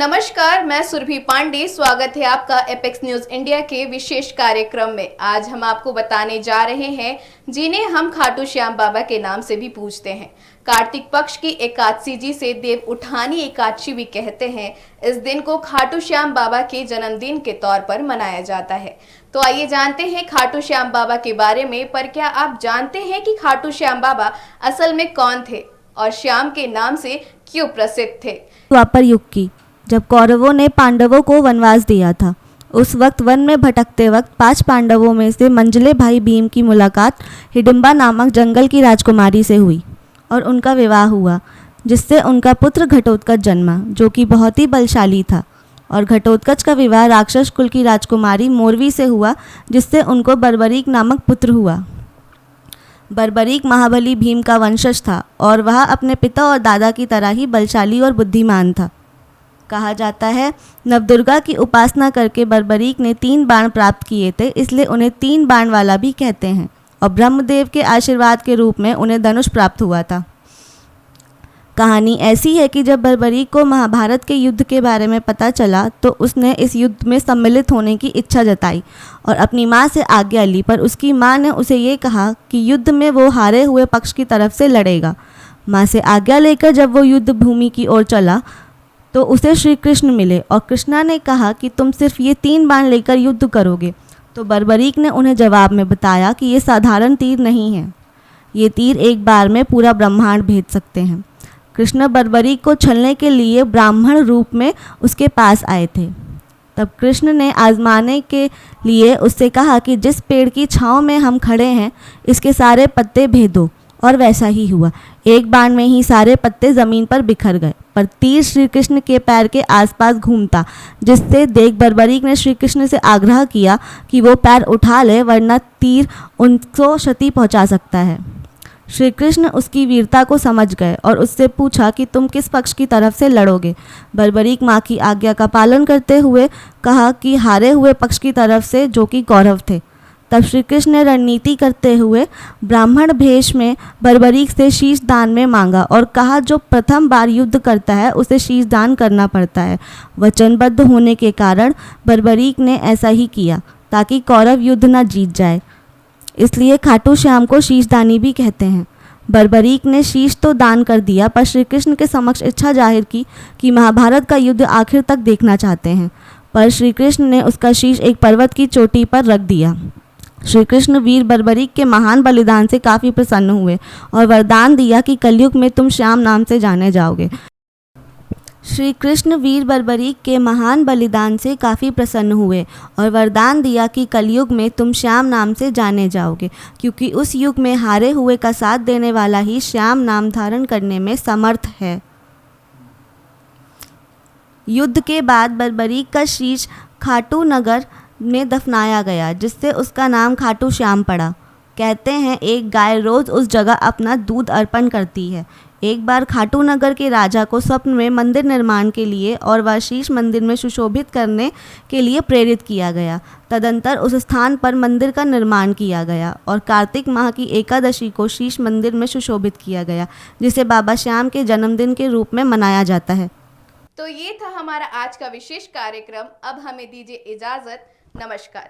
नमस्कार, मैं सुरभि पांडे। स्वागत है आपका एपेक्स न्यूज इंडिया के विशेष कार्यक्रम में। आज हम आपको बताने जा रहे हैं जिन्हें हम खाटू श्याम बाबा के नाम से भी पूछते हैं। कार्तिक पक्ष की एकादशी जिसे देव उठानी एकादशी भी कहते हैं, इस दिन को खाटू श्याम बाबा के जन्मदिन के तौर पर मनाया जाता है। तो आइए जानते हैं खाटू श्याम बाबा के बारे में। पर क्या आप जानते हैं कि खाटू श्याम बाबा असल में कौन थे और श्याम के नाम से क्यों प्रसिद्ध थे? द्वापर युग की, जब कौरवों ने पांडवों को वनवास दिया था, उस वक्त वन में भटकते वक्त 5 पांडवों में से मंझले भाई भीम की मुलाकात हिडिंबा नामक जंगल की राजकुमारी से हुई और उनका विवाह हुआ, जिससे उनका पुत्र घटोत्कच जन्मा, जो कि बहुत ही बलशाली था। और घटोत्कच का विवाह राक्षस कुल की राजकुमारी मोरवी से हुआ, जिससे उनको बर्बरीक नामक पुत्र हुआ। बर्बरीक महाबली भीम का वंशज था और वह अपने पिता और दादा की तरह ही बलशाली और बुद्धिमान था। कहा जाता है, नवदुर्गा की उपासना करके बर्बरीक ने 3 बाण प्राप्त किए थे, इसलिए उन्हें 3 बाण वाला भी कहते हैं। और ब्रह्मदेव के आशीर्वाद के रूप में उन्हें धनुष प्राप्त हुआ था। कहानी ऐसी है कि जब बर्बरीक को महाभारत के युद्ध के बारे में पता चला तो उसने इस युद्ध में सम्मिलित होने की इच्छा जताई और अपनी माँ से आज्ञा ली, पर उसकी माँ ने उसे ये कहा कि युद्ध में वो हारे हुए पक्ष की तरफ से लड़ेगा। माँ से आज्ञा लेकर जब वो युद्ध भूमि की ओर चला तो उसे श्री कृष्ण मिले और कृष्णा ने कहा कि तुम सिर्फ ये 3 बाण लेकर युद्ध करोगे। तो बर्बरीक ने उन्हें जवाब में बताया कि ये साधारण तीर नहीं है, ये तीर एक बार में पूरा ब्रह्मांड भेद सकते हैं। कृष्ण बर्बरीक को छलने के लिए ब्राह्मण रूप में उसके पास आए थे। तब कृष्ण ने आजमाने के लिए उससे कहा कि जिस पेड़ की छांव में हम खड़े हैं, इसके सारे पत्ते भेदो। और वैसा ही हुआ, एक बाण में ही सारे पत्ते ज़मीन पर बिखर गए, पर तीर श्री कृष्ण के पैर के आसपास घूमता, जिससे देख बर्बरीक ने श्री कृष्ण से आग्रह किया कि वो पैर उठा ले, वरना तीर उनको क्षति पहुंचा सकता है। श्री कृष्ण उसकी वीरता को समझ गए और उससे पूछा कि तुम किस पक्ष की तरफ से लड़ोगे। बर्बरीक माँ की आज्ञा का पालन करते हुए कहा कि हारे हुए पक्ष की तरफ से, जो कि कौरव थे। तब श्री कृष्ण ने रणनीति करते हुए ब्राह्मण भेष में बर्बरीक से शीश दान में मांगा और कहा, जो प्रथम बार युद्ध करता है उसे शीश दान करना पड़ता है। वचनबद्ध होने के कारण बर्बरीक ने ऐसा ही किया, ताकि कौरव युद्ध न जीत जाए। इसलिए खाटू श्याम को शीशदानी भी कहते हैं। बर्बरीक ने शीश तो दान कर दिया, पर श्री कृष्ण के समक्ष इच्छा जाहिर की कि महाभारत का युद्ध आखिर तक देखना चाहते हैं। पर श्री कृष्ण ने उसका शीश एक पर्वत की चोटी पर रख दिया। श्री कृष्ण वीर बर्बरीक के महान बलिदान से काफ़ी प्रसन्न हुए और वरदान दिया कि कलयुग में तुम श्याम नाम से जाने जाओगे। श्री कृष्ण वीर बर्बरीक के महान बलिदान से काफ़ी प्रसन्न हुए और वरदान दिया कि कलयुग में तुम श्याम नाम से जाने जाओगे, क्योंकि उस युग में हारे हुए का साथ देने वाला ही श्याम नाम धारण करने में समर्थ है। युद्ध के बाद बर्बरीक का शीश खाटू नगर में दफनाया गया, जिससे उसका नाम खाटू श्याम पड़ा। कहते हैं एक गाय रोज़ उस जगह अपना दूध अर्पण करती है। एक बार खाटू नगर के राजा को स्वप्न में मंदिर निर्माण के लिए और वह शीश मंदिर में सुशोभित करने के लिए प्रेरित किया गया। तदंतर उस स्थान पर मंदिर का निर्माण किया गया और कार्तिक माह की एकादशी को शीश मंदिर में सुशोभित किया गया, जिसे बाबा श्याम के जन्मदिन के रूप में मनाया जाता है। तो ये था हमारा आज का विशेष कार्यक्रम। अब हमें दीजिए इजाजत। नमस्कार।